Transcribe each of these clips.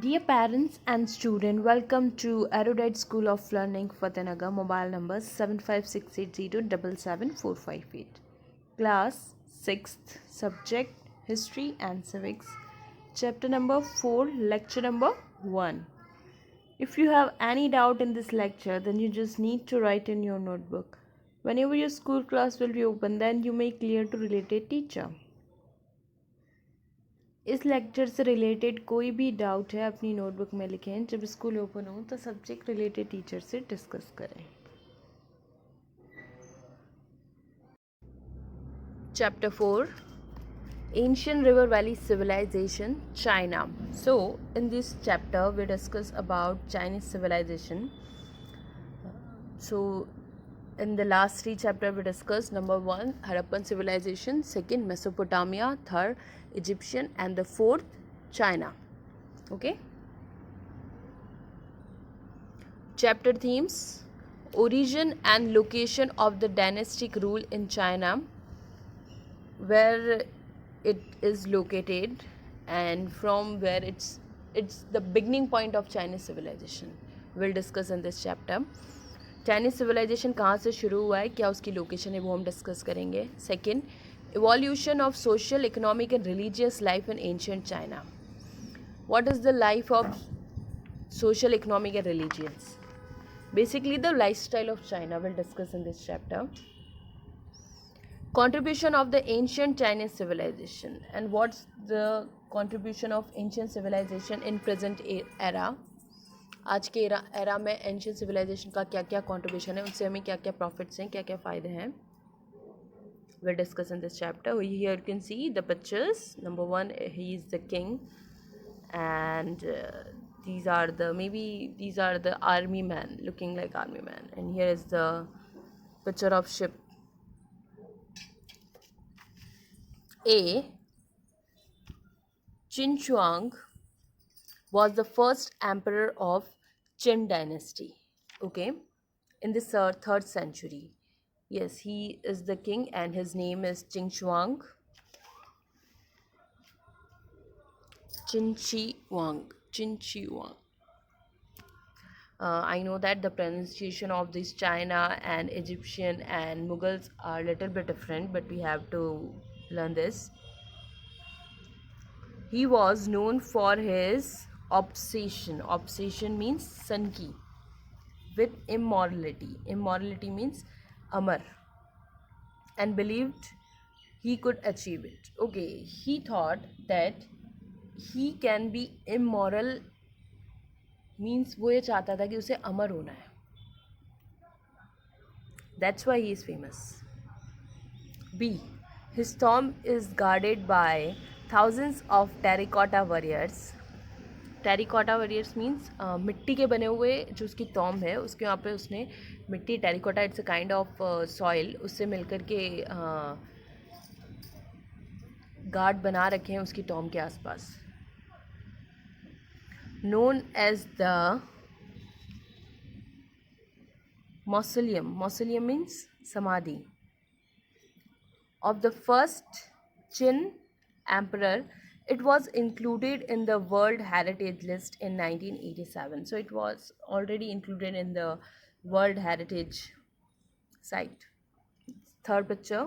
Dear parents and students, welcome to Erudite School of Learning, Fatehnagar. Mobile number 7568077458. Class 6th, subject History and Civics. Chapter number 4, lecture number 1. If you have any doubt in this lecture, then you just need to write in your notebook. Whenever your school class will be open, then you may clear to related teacher. इस lecture से related कोई भी doubt है अपनी notebook में लिखें. जब school open हो तो सब्जेक्ट रिलेटेड टीचर से डिस्कस करें. Chapter 4, Ancient River Valley Civilization, China. So in this chapter we discuss about Chinese civilization. So in the last 3 chapters we discussed number 1 Harappan civilization, second Mesopotamia, third Egyptian, and the fourth China. Okay. Chapter themes: origin and location of the dynastic rule in China, where it is located, and from where it's the beginning point of Chinese civilization. We'll discuss in this chapter. Chinese civilisation कहाँ से शुरू हुआ है, क्या उसकी location है, वो हम डिस्कस करेंगे. Second, evolution of social, economic and religious life in ancient China. What is the life of social, economic, and religions. Basically, the lifestyle of China we'll discuss in this chapter. Contribution of the ancient Chinese civilization, and what's the contribution of ancient civilization in present era. आज के era में ancient civilisation का क्या क्या contribution है, उनसे हमें क्या क्या प्रॉफिट्स हैं, क्या क्या फ़ायदे हैं. We'll discuss in this chapter. Here you can see the pictures. Number 1, he is the king, and these are the army men, looking like army men. And here is the picture of ship. A. Qin Shuang was the first emperor of Qin dynasty. Okay, in this 3rd century. Yes, he is the king, and his name is Qin Shuang. Qin Shi Huang. I know that the pronunciation of this China and Egyptian and Mughals are a little bit different, but we have to learn this. He was known for his obsession means sanki, with immorality. Immorality means amar, and believed he could achieve it. Okay, he thought that he can be immoral, means वो ये चाहता था कि उसे अमर होना है. That's why he is famous. B. His tomb is guarded by thousands of terracotta warriors. Terracotta warriors means मिट्टी के बने हुए जो उसकी टॉम है, उसके वहाँ पे उसने मिट्टी, terracotta it's a kind of soil, उससे मिलकर के गार्ड बना रखे हैं उसकी टॉम के आसपास. Known as the mausoleum means समाधि of the first Qin emperor. It was included in the World Heritage List in 1987. So it was already included in the World Heritage site. Third picture.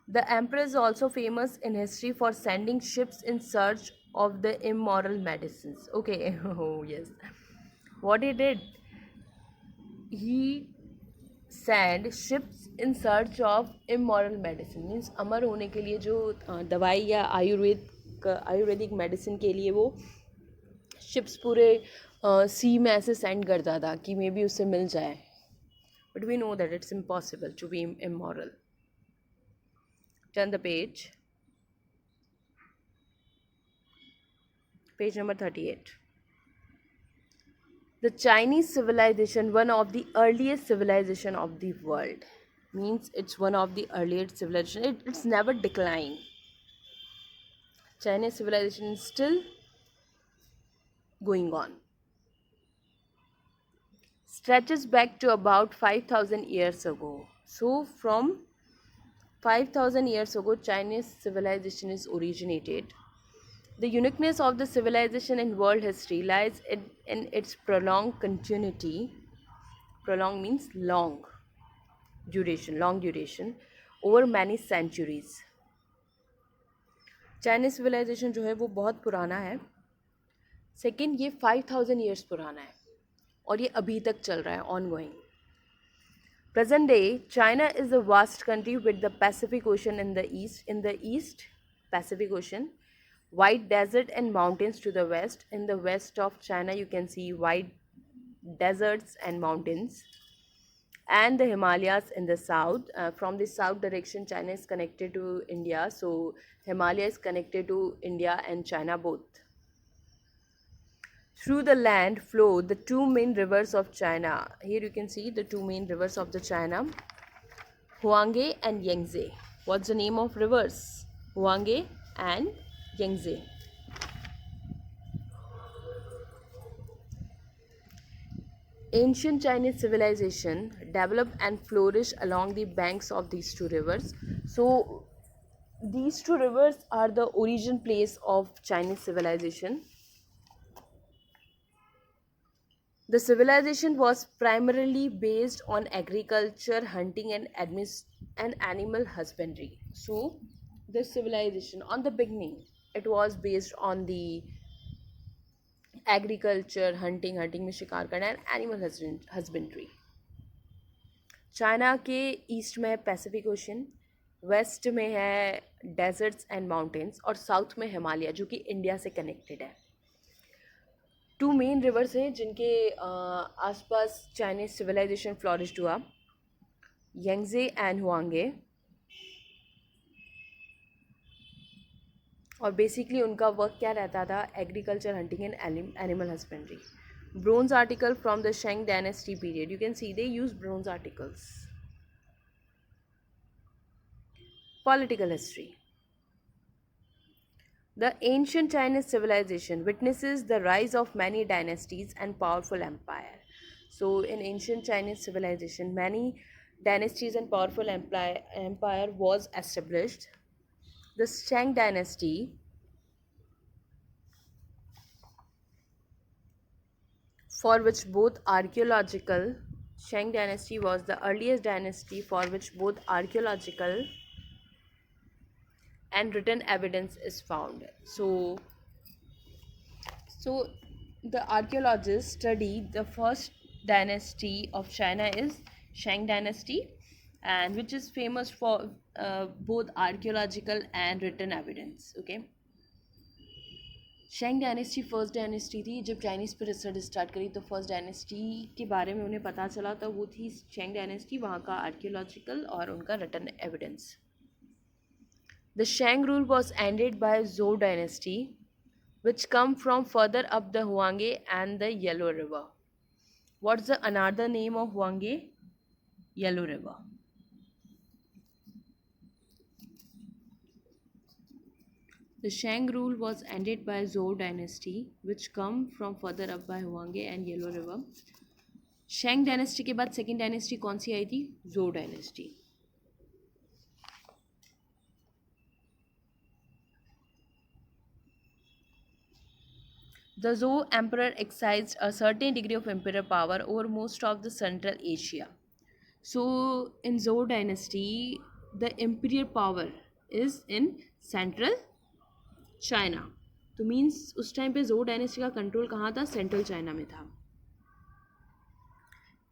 The emperor is also famous in history for sending ships in search of the immoral medicines. Okay, oh yes. What he did? He send ships in search of immoral medicine, means अमर होने के लिए जो दवाई या Ayurvedic medicine के लिए वो ships पूरे सी में ऐसे सेंड करता था कि मे बी उससे मिल जाए. But we know that it's impossible to be immoral. Turn the page. Page number 38. The Chinese civilization, one of the earliest civilization of the world, means it's one of the earliest civilization. It's never declined. Chinese civilization is still going on. Stretches back to about 5,000 years ago. So from 5,000 years ago, Chinese civilization is originated. The uniqueness of the civilization in world history lies in its prolonged continuity. Prolonged means long duration over many centuries. Chinese civilisation जो है वो बहुत पुराना है. Second, ये 5000 years पुराना है और ये अभी तक चल रहा है, on going. Present day, China is a vast country with the Pacific Ocean in the east. In the east, Pacific Ocean, white desert and mountains to the west. In the west of China, you can see white deserts and mountains. And the Himalayas in the south. From the south direction, China is connected to India. So, Himalaya is connected to India and China both. Through the land flow the two main rivers of China. Here you can see the two main rivers of the China, Huanghe and Yangtze. What's the name of rivers? Huanghe and Yangtze. Ancient Chinese civilization developed and flourished along the banks of these two rivers. So these two rivers are the origin place of Chinese civilization. The civilization was primarily based on agriculture, hunting, and animal husbandry. So, this civilization, on the beginning, it was based on the agriculture, hunting में शिकार करना, and animal husbandry. China के east में है Pacific ocean, waste में है desserts and mountains और south में हिमालय जो कि इंडिया से कनेक्टेड है. टू मेन रिवर्स हैं जिनके आसपास चाइनीज सिविलाइजेशन फ्लॉरिश्ड हुआ, यंगजे एंड हुआंगे. और बेसिकली उनका वर्क क्या रहता था? Agriculture, hunting and animal husbandry. Bronze article from the Shang dynasty period. You can see they use bronze articles. Political history. The ancient Chinese civilization witnesses the rise of many dynasties and powerful empire. So in ancient Chinese civilization, many dynasties and powerful empire was established. The Shang dynasty, for which both archaeological, Shang dynasty was the earliest dynasty for which both archaeological and written evidence is found. So the archaeologists study the first dynasty of China is Shang dynasty, and which is famous for both archaeological and written evidence. Okay, शेंग dynasty first dynasty थी. जब Chinese पर research start करी तो first dynasty के बारे में उन्हें पता चला तो वो थी शेंग डायनेस्टी, वहाँ का आर्कियोलॉजिकल और उनका written evidence. The Shang rule was ended by Zhou dynasty, which come from further up the Huanghe and the Yellow River. What's the another name of Huanghe? Yellow River. The Shang rule was ended by Zhou dynasty, which come from further up by Huanghe and Yellow River. Shang dynasty के बाद second dynasty कौन सी आई थी? Zhou dynasty. The Zhou emperor exercised a certain degree of imperial power over most of the Central Asia. So in Zhou dynasty, the imperial power is in Central China. तो means उस time पे Zhou dynasty का control कहाँ था? Central China में था.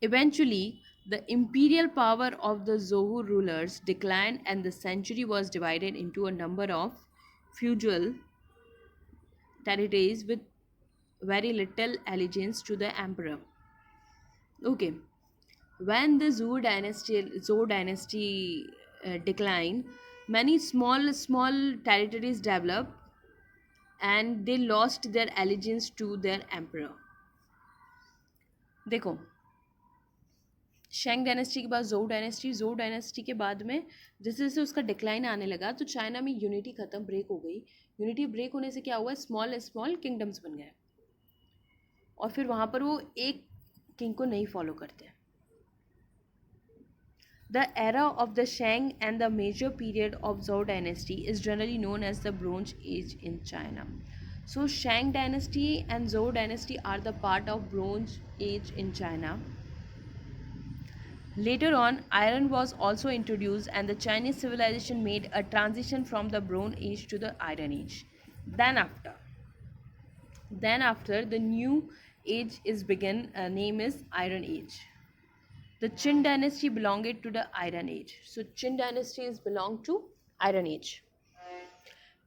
Eventually, the imperial power of the Zhou rulers declined and the century was divided into a number of feudal territories with very little allegiance to the emperor. Okay, when the Zhou dynasty declined, many small territories developed and they lost their allegiance to their emperor. देखो, शेंग dynasty के बाद Zhou dynasty के बाद में जैसे जैसे उसका डिक्लाइन आने लगा तो चाइना में यूनिटी खत्म, ब्रेक हो गई. यूनिटी ब्रेक होने से क्या हुआ? स्मॉल किंगडम्स बन गए और फिर वहाँ पर वो एक किंग को नहीं फॉलो करते. The era of the Shang and the major period of Zhou dynasty is generally known as the Bronze Age in China. So Shang dynasty and Zhou dynasty are the part of Bronze Age in China. Later on, iron was also introduced and the Chinese civilization made a transition from the Bronze Age to the Iron Age. Then after the new age is begun, name is Iron Age. The Qin dynasty belonged to the Iron Age. So Qin dynasty is belong to Iron Age.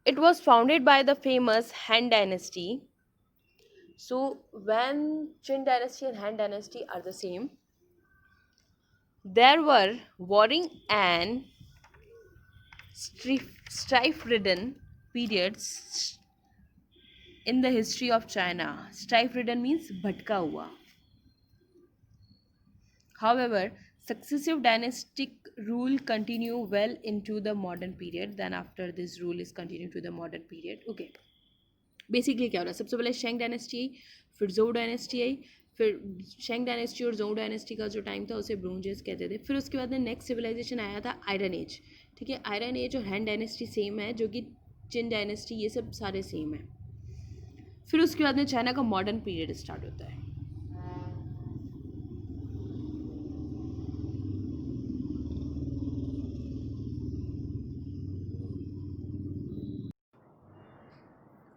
It was founded by the famous Han dynasty. So when Qin dynasty and Han dynasty are the same, there were warring and strife-ridden periods in the history of China. Strife-ridden means bhatka hua. However, successive dynastic rule continue well into the modern period. Then after this rule is continued to the modern period. Okay. Basically क्या हो रहा है, सबसे पहले शेंग dynasty आई, फिर जोउ dynasty आई, फिर शेंग डायनेस्टी और जोउ डायनेस्टी का जो टाइम था उसे ब्रोंज एज कहते थे. फिर उसके बाद में नेक्स्ट सिविलाइजेशन आया था आयरन एज. ठीक है, आयरन एज और हैन डायनेस्टी सेम है, जो कि चिन डायनेस्टी, ये सब सारे सेम है. फिर उसके बाद में चाइना का मॉडर्न पीरियड स्टार्ट होता है.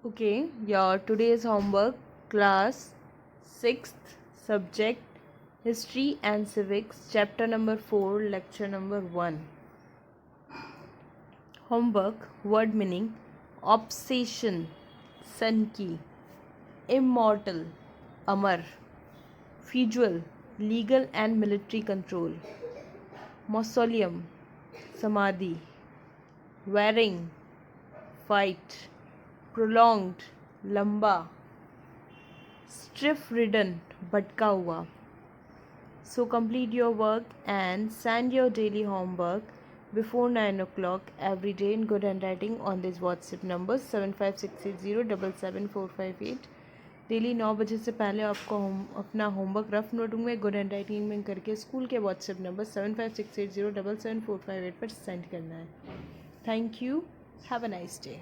Okay, your today's homework, class 6th, subject history and civics, chapter number 4, lecture number 1. Homework, word meaning: obsession, sun ki; immortal, amar; feudal, legal and military control; mausoleum, samadhi; wearing, fight; prolonged, lamba; strife-ridden, bhatka hua. So complete your work and send your daily homework before 9 o'clock every day in good handwriting on this WhatsApp number 7568077458. Daily 9 बजे से पहले आपको अपना homework rough notebook में good handwriting में करके school के WhatsApp number 7568077458 पर सेंड करना है. Thank you. Have a nice day.